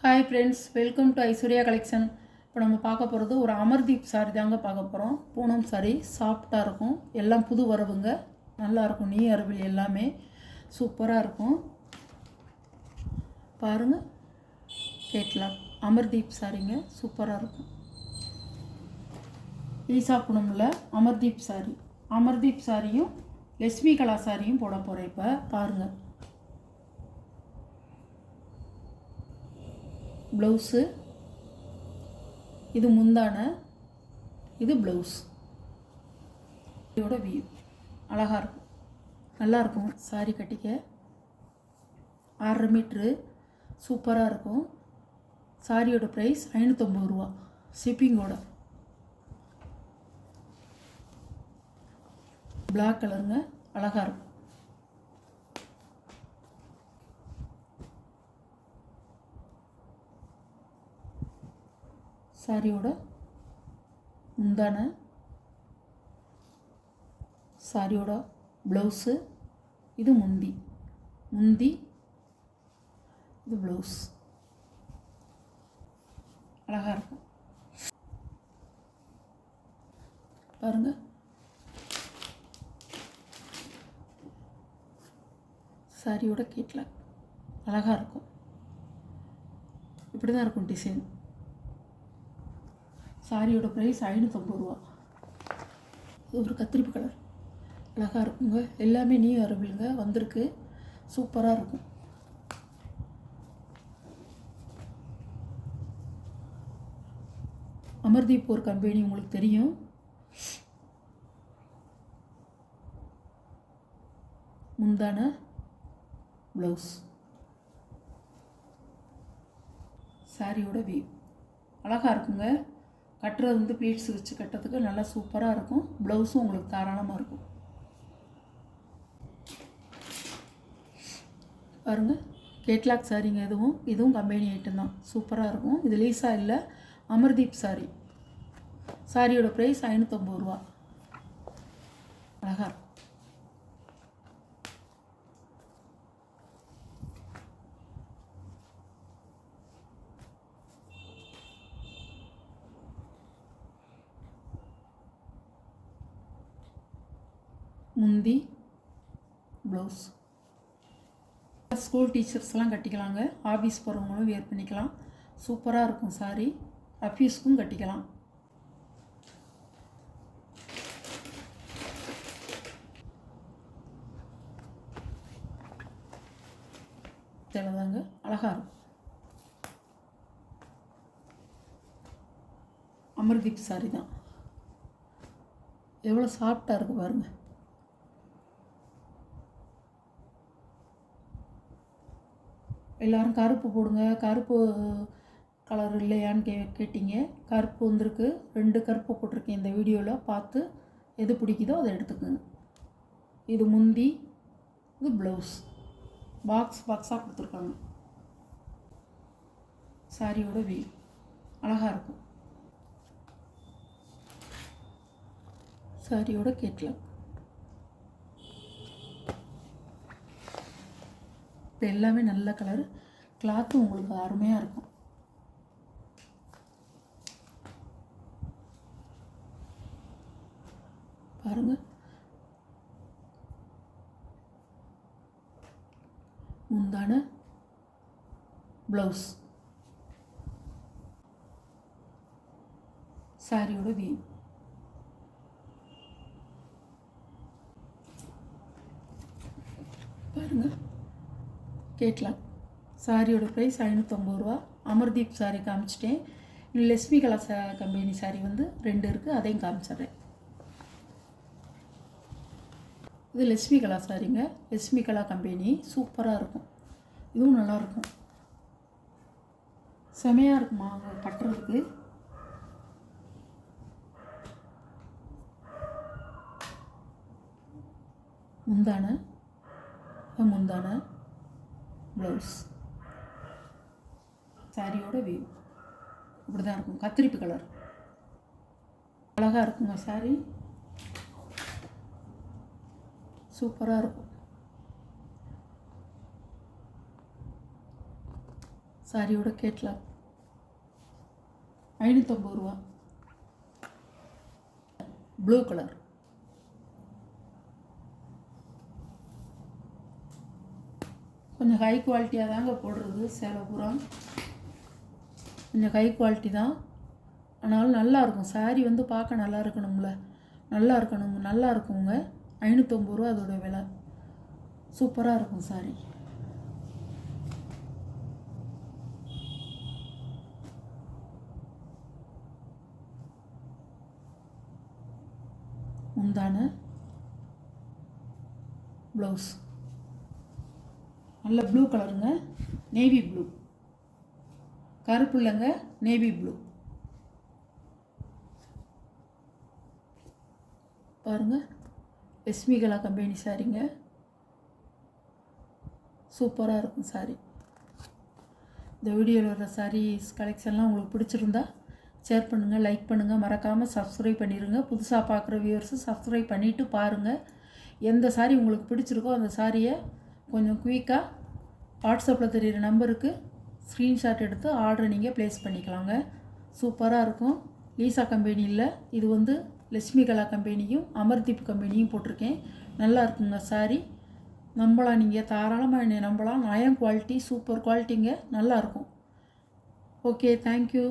Hi friends, welcome to Aishwarya collection. இப்போ நம்ம பார்க்க போகிறது ஒரு அமர்தீப் சாரி தாங்க பார்க்க போகிறோம். பூனம் சாரி சாஃப்டாக இருக்கும், எல்லாம் புது வரவுங்க, நல்லாயிருக்கும். நீ அரவில் எல்லாமே சூப்பராக இருக்கும். பாருங்கள், கேட்கலாம். அமர்தீப் சாரிங்க, சூப்பராக இருக்கும். ஈசா பூனமில் அமர்தீப் சாரி, அமர்தீப் சாரியும் லட்சுமி கலா சாரியும் போட போகிறேன். இப்போ பாருங்கள், ப்ளவுஸு இது, முந்தான இது ப்ளவுஸ். இதோட வியூ அழகாக இருக்கும், நல்லாயிருக்கும். சாரி கட்டிக்க 6.5 மீட்ரு, சூப்பராக இருக்கும். சாரியோட ப்ரைஸ் 550 ரூபா ஷிப்பிங்கோட. பிளாக் கலருங்க, அழகாக இருக்கும். சாரியோட முந்தான, சாரியோட ப்ளவுஸு இது, முந்தி இது ப்ளவுஸ். அழகாக இருக்கும் பாருங்கள். சாரியோட கேட்லாக் அழகாக இருக்கும். இப்படி தான் இருக்கும் டிசைன். சாரியோட ப்ரைஸ் 550 ரூபா. ஒரு கத்திரிப்பு கலர் அழகாக இருக்குங்க. எல்லாமே நீ அரபிளுங்க வந்திருக்கு, சூப்பராக இருக்கும். அமர்தீப் ஒரு கம்பெனி உங்களுக்கு தெரியும். முந்தான ப்ளவுஸ், சாரியோட வியூ அழகாக இருக்குங்க. கட்டுறது வந்து ப்ளீட்ஸ் வச்சு கட்டுறதுக்கு நல்லா சூப்பராக இருக்கும். ப்ளவுஸும் உங்களுக்கு தாராளமாக இருக்கும். பாருங்கள், கேட்லாக் சாரிங்க. இதுவும் கம்பெனி ஐட்டம் தான், சூப்பராக இருக்கும். இது லீஸா இல்லை, அமர்தீப் சாரி. சாரியோட ப்ரைஸ் 550 ரூபா. அழகாக இருக்கும். முந்தி ப்ளவுஸ். ஸ்கூல் டீச்சர்ஸ்லாம் கட்டிக்கலாங்க, ஆஃபீஸ் போகிறவங்களும் வேர் பண்ணிக்கலாம். சூப்பராக இருக்கும் சாரி. ஆஃபீஸ்க்கும் கட்டிக்கலாம். சிலதாங்க அழகாக இருக்கும். அமர்தீப் சாரி தான், எவ்வளோ சாஃப்டாக இருக்குது பாருங்கள். எல்லோரும் கருப்பு போடுங்க, கருப்பு கலர் இல்லையான்னு கேட்டிங்க. கருப்பு வந்திருக்கு, 2 கருப்பு போட்டிருக்கேன் இந்த வீடியோவில். பார்த்து எது பிடிக்குதோ அதை எடுத்துக்கோங்க. இது முந்தி, இது ப்ளவுஸ். பாக்ஸாக கொடுத்துருக்காங்க. சாரியோட வியூ அழகாக இருக்கும். சாரியோட கேட்லாக். இப்போ எல்லாமே நல்ல கலர். கிளாத்தும் உங்களுக்கு அருமையாக இருக்கும். பாருங்கள், முந்தான ப்ளவுஸ், சாரியோட வியூ. பாருங்கள், கேட்லாக். சாரியோட ப்ரைஸ் 550 ரூபா. அமர்தீப் சாரி காமிச்சிட்டேன். இன்னும் லட்சுமி கலா கம்பெனி சாரி வந்து 2 இருக்குது, அதையும் காமிச்சிட்றேன். இது லட்சுமி கலா சாரிங்க, லட்சுமி கலா கம்பெனி. சூப்பராக இருக்கும். இதுவும் நல்லாயிருக்கும், செமையாக இருக்குமா கட்டுறதுக்கு. முந்தான ப்ளவுஸ், சாரியோட வியூ இப்படி தான் இருக்கும். கத்திரிப்பு கலர் அழகாக இருக்குங்க. சாரி சூப்பராக இருக்கும். சாரியோட கேட்லாக் 550 ரூபா. Blue colour. கொஞ்சம் ஹை குவாலிட்டியாக தாங்க போடுறது சேலை பூரா. கொஞ்சம் ஹை குவாலிட்டி தான், ஆனாலும் நல்லாயிருக்கும். சாரீ வந்து பார்க்க நல்லா இருக்கணும்ல, நல்லா இருக்குங்க. 550 ரூபா அதோட விலை. சூப்பராக இருக்கும் சாரீ. முந்தான ப்ளவுஸ் நல்ல ப்ளூ கலருங்க, நேவி ப்ளூ. கருப்பு இல்லைங்க, நேவி ப்ளூ. பாருங்கள், லட்சுமிகலா கம்பெனி சாரீங்க. சூப்பராக இருக்கும் சாரீ. இந்த வீடியோவில் வர சாரீஸ் கலெக்ஷன்லாம் உங்களுக்கு பிடிச்சிருந்தா ஷேர் பண்ணுங்கள், லைக் பண்ணுங்கள், மறக்காமல் சப்ஸ்கிரைப் பண்ணிடுங்க. புதுசாக பார்க்குற வியூவர்ஸு சப்ஸ்கிரைப் பண்ணிவிட்டு பாருங்கள். எந்த சாரீ உங்களுக்கு பிடிச்சிருக்கோ அந்த சாரியை கொஞ்சம் குயிக்காக வாட்ஸ்அப்பில் தெரிகிற நம்பருக்கு ஸ்க்ரீன்ஷாட் எடுத்து ஆர்டரை நீங்கள் ப்ளேஸ் பண்ணிக்கலாங்க. சூப்பராக இருக்கும். லீசா கம்பெனியில் இது வந்து லட்சுமிகலா கம்பெனியும் அமர்தீப் கம்பெனியும் போட்டிருக்கேன். நல்லா இருக்குங்க சாரீ. நம்பலாம், நீங்கள் தாராளமாக என்னை நம்பலாம். நயம் குவாலிட்டி, சூப்பர் குவாலிட்டிங்க, நல்லாயிருக்கும். Okay, thank you.